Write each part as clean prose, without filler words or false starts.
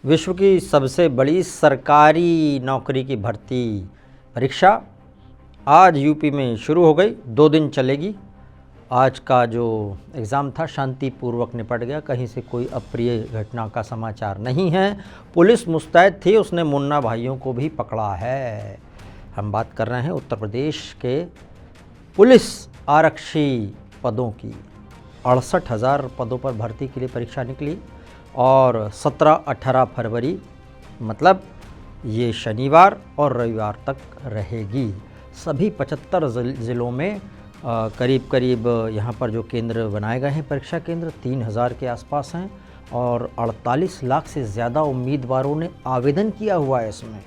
विश्व की सबसे बड़ी सरकारी नौकरी की भर्ती परीक्षा आज यूपी में शुरू हो गई। 2 दिन चलेगी। आज का जो एग्ज़ाम था शांतिपूर्वक निपट गया, कहीं से कोई अप्रिय घटना का समाचार नहीं है। पुलिस मुस्तैद थी, उसने मुन्ना भाइयों को भी पकड़ा है। हम बात कर रहे हैं उत्तर प्रदेश के पुलिस आरक्षी पदों की। 68,000 पदों पर भर्ती के लिए परीक्षा निकली और 17-18 फरवरी मतलब ये शनिवार और रविवार तक रहेगी। सभी 75 ज़िलों में करीब करीब यहाँ पर जो केंद्र बनाए गए हैं, परीक्षा केंद्र 3,000 के आसपास हैं और 48 लाख से ज़्यादा उम्मीदवारों ने आवेदन किया हुआ है इसमें,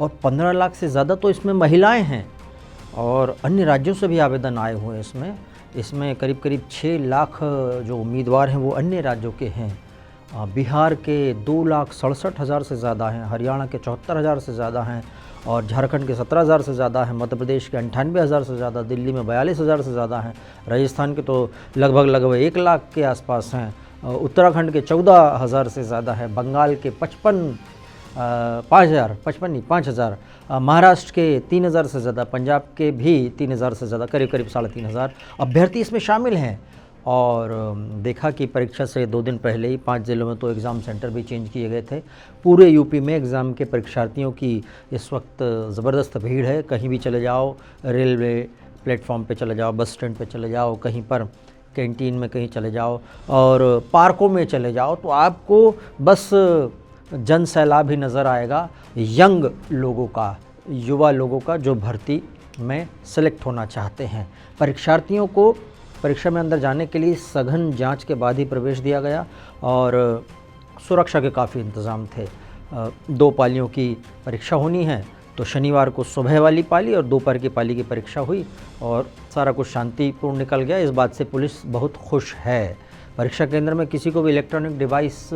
और 15 लाख से ज़्यादा तो इसमें महिलाएं हैं और अन्य राज्यों से भी आवेदन आए हुए हैं। इसमें करीब करीब 6 लाख जो उम्मीदवार हैं वो अन्य राज्यों के हैं। बिहार के 2,67,000 से ज़्यादा हैं, हरियाणा के 74,000 से ज़्यादा हैं और झारखंड के 17,000 से ज़्यादा हैं, मध्य प्रदेश के 98,000 से ज़्यादा, दिल्ली में 42,000 से ज़्यादा हैं, राजस्थान के तो लगभग 1 लाख के आसपास हैं, उत्तराखंड के 14,000 से ज़्यादा है, बंगाल के 5,000, महाराष्ट्र के 3,000 से ज़्यादा, पंजाब के भी 3,000 से ज़्यादा, करीब 3,500 अभ्यर्थी इसमें शामिल हैं। और देखा कि परीक्षा से 2 दिन पहले ही 5 ज़िलों में तो एग्ज़ाम सेंटर भी चेंज किए गए थे। पूरे यूपी में एग्ज़ाम के परीक्षार्थियों की इस वक्त ज़बरदस्त भीड़ है। कहीं भी चले जाओ, रेलवे प्लेटफॉर्म पे चले जाओ, बस स्टैंड पे चले जाओ, कहीं पर कैंटीन में कहीं चले जाओ और पार्कों में चले जाओ, तो आपको बस जन सैलाब ही नज़र आएगा यंग लोगों का, युवा लोगों का, जो भर्ती में सेलेक्ट होना चाहते हैं। परीक्षार्थियों को परीक्षा में अंदर जाने के लिए सघन जांच के बाद ही प्रवेश दिया गया और सुरक्षा के काफ़ी इंतज़ाम थे। 2 पालियों की परीक्षा होनी है, तो शनिवार को सुबह वाली पाली और दोपहर की पाली की परीक्षा हुई और सारा कुछ शांतिपूर्ण निकल गया। इस बात से पुलिस बहुत खुश है। परीक्षा केंद्र में किसी को भी इलेक्ट्रॉनिक डिवाइस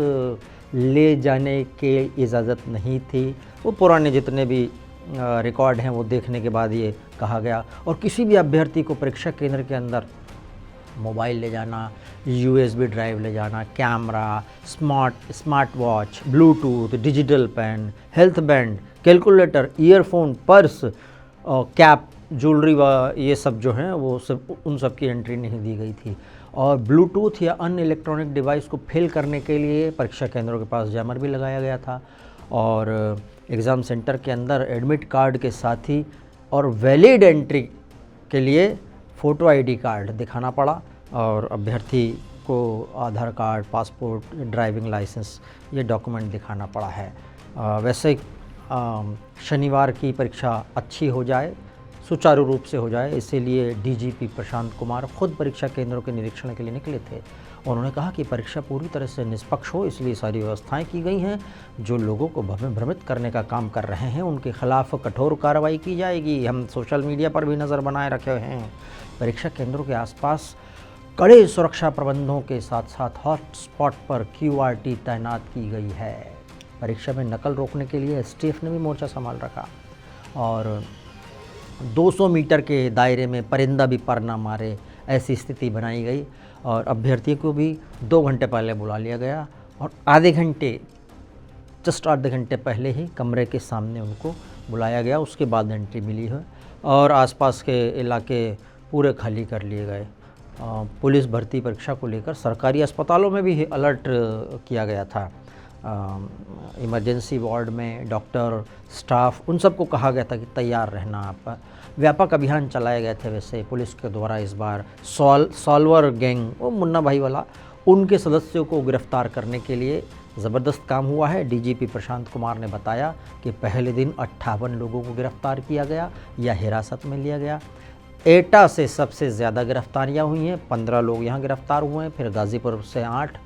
ले जाने की इजाज़त नहीं थी। वो पुराने जितने भी रिकॉर्ड हैं वो देखने के बाद ये कहा गया। और किसी भी अभ्यर्थी को परीक्षा केंद्र के अंदर मोबाइल ले जाना, USB ड्राइव ले जाना, camera, smart watch, bluetooth, digital pen, health band, calculator, earphone, purse, cap, jewellery व ये सब जो हैं वो सब, उन सब की एंट्री नहीं दी गई थी। और ब्लूटूथ या अन्य इलेक्ट्रॉनिक डिवाइस को फेल करने के लिए परीक्षा केंद्रों के पास जैमर भी लगाया गया था। और एग्ज़ाम सेंटर के अंदर एडमिट कार्ड के साथ ही और वैलिड एंट्री के लिए फ़ोटो ID कार्ड दिखाना पड़ा और अभ्यर्थी को आधार कार्ड, पासपोर्ट, ड्राइविंग लाइसेंस, ये डॉक्यूमेंट दिखाना पड़ा है। वैसे शनिवार की परीक्षा अच्छी हो जाए, सुचारू रूप से हो जाए, इसीलिए DGP प्रशांत कुमार खुद परीक्षा केंद्रों के निरीक्षण के लिए निकले थे। उन्होंने कहा कि परीक्षा पूरी तरह से निष्पक्ष हो, इसलिए सारी व्यवस्थाएं की गई हैं। जो लोगों को भ्रमित करने का काम कर रहे हैं उनके खिलाफ कठोर कार्रवाई की जाएगी। हम सोशल मीडिया पर भी नज़र बनाए रखे हैं। परीक्षा केंद्रों के आसपास कड़े सुरक्षा प्रबंधों के साथ साथ हॉट स्पॉट पर QRT तैनात की गई है। परीक्षा में नकल रोकने के लिए STF ने भी मोर्चा संभाल रखा और 200 मीटर के दायरे में परिंदा भी पर ना मारे, ऐसी स्थिति बनाई गई। और अभ्यर्थी को भी 2 घंटे पहले बुला लिया गया और आधे घंटे पहले ही कमरे के सामने उनको बुलाया गया। उसके बाद एंट्री मिली है और आसपास के इलाके पूरे खाली कर लिए गए। पुलिस भर्ती परीक्षा को लेकर सरकारी अस्पतालों में भी अलर्ट किया गया था। इमरजेंसी वार्ड में डॉक्टर, स्टाफ, उन सबको कहा गया था कि तैयार रहना आप। व्यापक अभियान चलाए गए थे वैसे पुलिस के द्वारा इस बार। सॉल्वर गैंग, वो मुन्ना भाई वाला, उनके सदस्यों को गिरफ्तार करने के लिए ज़बरदस्त काम हुआ है। DGP प्रशांत कुमार ने बताया कि पहले दिन 58 लोगों को गिरफ्तार किया गया या हिरासत में लिया गया। एटा से सबसे ज़्यादा गिरफ्तारियाँ हुई हैं, 15 लोग यहाँ गिरफ्तार हुए हैं, फिर गाज़ीपुर से 8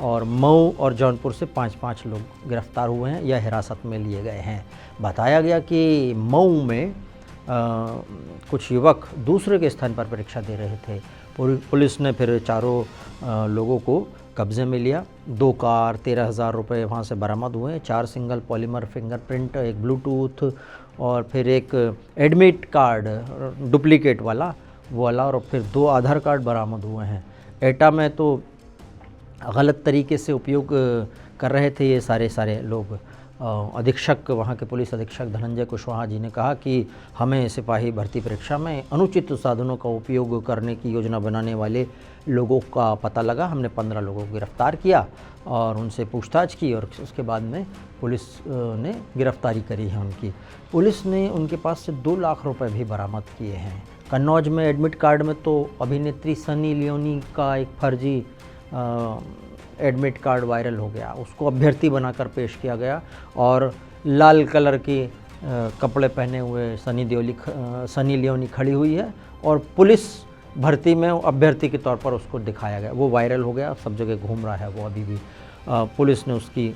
और मऊ और जौनपुर से 5-5 लोग गिरफ्तार हुए हैं या हिरासत में लिए गए हैं। बताया गया कि मऊ में कुछ युवक दूसरे के स्थान पर परीक्षा दे रहे थे। पुलिस ने फिर चारों लोगों को कब्जे में लिया। 2 कार, 13,000 रुपये वहाँ से बरामद हुए। 4 सिंगल पॉलीमर फिंगरप्रिंट, एक ब्लूटूथ और फिर एक एडमिट कार्ड डुप्लीकेट वाला और फिर 2 आधार कार्ड बरामद हुए हैं। एटा में तो गलत तरीके से उपयोग कर रहे थे ये सारे लोग। अधीक्षक, वहाँ के पुलिस अधीक्षक धनंजय कुशवाहा जी ने कहा कि हमें सिपाही भर्ती परीक्षा में अनुचित साधनों का उपयोग करने की योजना बनाने वाले लोगों का पता लगा। हमने 15 लोगों को गिरफ्तार किया और उनसे पूछताछ की और उसके बाद में पुलिस ने गिरफ्तारी करी है उनकी। पुलिस ने उनके पास से 2 लाख रुपए भी बरामद किए हैं। कन्नौज में एडमिट कार्ड में तो अभिनेत्री सनी लियोनी का एक फर्जी एडमिट कार्ड वायरल हो गया, उसको अभ्यर्थी बनाकर पेश किया गया और लाल कलर के कपड़े पहने हुए सनी लियोनी खड़ी हुई है और पुलिस भर्ती में अभ्यर्थी के तौर पर उसको दिखाया गया। वो वायरल हो गया, सब जगह घूम रहा है वो अभी भी। पुलिस ने उसकी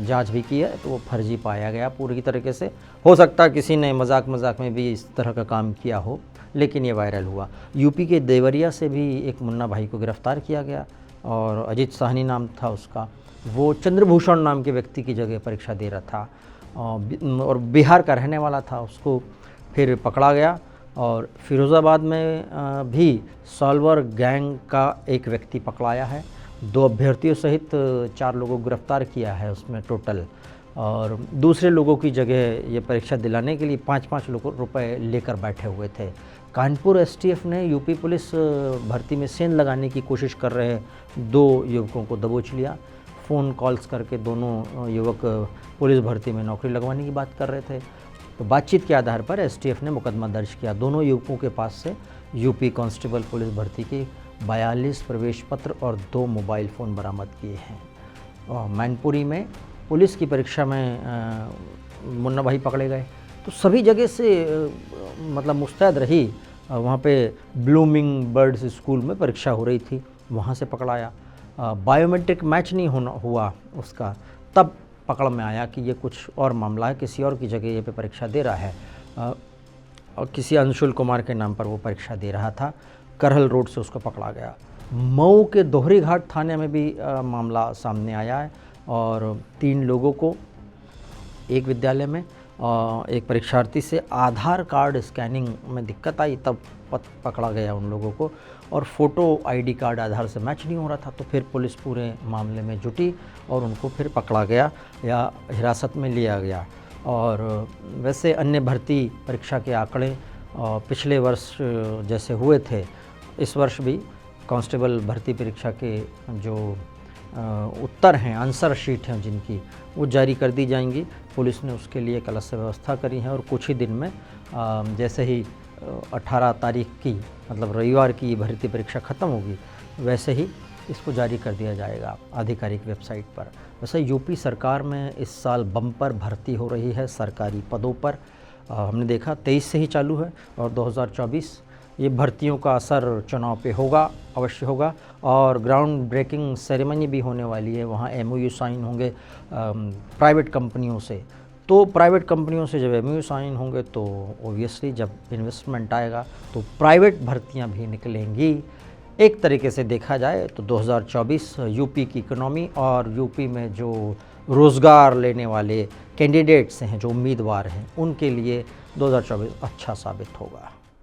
जांच भी की है, तो वो फर्जी पाया गया पूरी तरीके से। हो सकता है किसी ने मजाक में भी इस तरह का काम किया हो, लेकिन ये वायरल हुआ। यूपी के देवरिया से भी एक मुन्ना भाई को गिरफ्तार किया गया और अजीत साहनी नाम था उसका। वो चंद्रभूषण नाम के व्यक्ति की जगह परीक्षा दे रहा था और बिहार का रहने वाला था, उसको फिर पकड़ा गया। और फिरोज़ाबाद में भी सॉल्वर गैंग का एक व्यक्ति पकड़ाया है। 2 अभ्यर्थियों सहित 4 लोगों को गिरफ्तार किया है उसमें टोटल। और दूसरे लोगों की जगह ये परीक्षा दिलाने के लिए 5-5 रुपए लेकर बैठे हुए थे। कानपुर एसटीएफ ने यूपी पुलिस भर्ती में सेंध लगाने की कोशिश कर रहे 2 युवकों को दबोच लिया। फ़ोन कॉल्स करके दोनों युवक पुलिस भर्ती में नौकरी लगवाने की बात कर रहे थे। तो बातचीत के आधार पर एसटीएफ ने मुकदमा दर्ज किया। दोनों युवकों के पास से यूपी कांस्टेबल पुलिस भर्ती के 42 प्रवेश पत्र और 2 मोबाइल फ़ोन बरामद किए हैं। और मैनपुरी में पुलिस की परीक्षा में मुन्ना भाई पकड़े गए, तो सभी जगह से मतलब मुस्तैद रही। वहाँ पे ब्लूमिंग बर्ड्स स्कूल में परीक्षा हो रही थी, वहाँ से पकड़ाया। बायोमेट्रिक मैच नहीं हुआ उसका, तब पकड़ में आया कि ये कुछ और मामला है, किसी और की जगह ये पे परीक्षा दे रहा है। और किसी अंशुल कुमार के नाम पर वो परीक्षा दे रहा था। करहल रोड से उसको पकड़ा गया। मऊ के दोहरी घाट थाने में भी मामला सामने आया है और 3 लोगों को, एक विद्यालय में एक परीक्षार्थी से आधार कार्ड स्कैनिंग में दिक्कत आई, तब पकड़ा गया उन लोगों को। और फ़ोटो आईडी कार्ड आधार से मैच नहीं हो रहा था, तो फिर पुलिस पूरे मामले में जुटी और उनको फिर पकड़ा गया या हिरासत में लिया गया। और वैसे अन्य भर्ती परीक्षा के आंकड़े पिछले वर्ष जैसे हुए थे, इस वर्ष भी कांस्टेबल भर्ती परीक्षा के जो उत्तर हैं, आंसर शीट हैं जिनकी, वो जारी कर दी जाएंगी। पुलिस ने उसके लिए कल से व्यवस्था करी है और कुछ ही दिन में जैसे ही 18 तारीख की, मतलब रविवार की भर्ती परीक्षा ख़त्म होगी, वैसे ही इसको जारी कर दिया जाएगा आधिकारिक वेबसाइट पर। वैसे यूपी सरकार में इस साल बम्पर भर्ती हो रही है सरकारी पदों पर। हमने देखा 23 से ही चालू है और 2024 ये भर्तियों का असर चुनाव पे होगा, अवश्य होगा। और ग्राउंड ब्रेकिंग सेरेमनी भी होने वाली है, वहाँ MOU साइन होंगे प्राइवेट कंपनियों से। तो प्राइवेट कंपनियों से जब MOU साइन होंगे तो ओबियसली जब इन्वेस्टमेंट आएगा तो प्राइवेट भर्तियां भी निकलेंगी। एक तरीके से देखा जाए तो 2024 यूपी की इकोनॉमी और यूपी में जो रोज़गार लेने वाले कैंडिडेट्स हैं, जो उम्मीदवार हैं, उनके लिए 2024 अच्छा साबित होगा।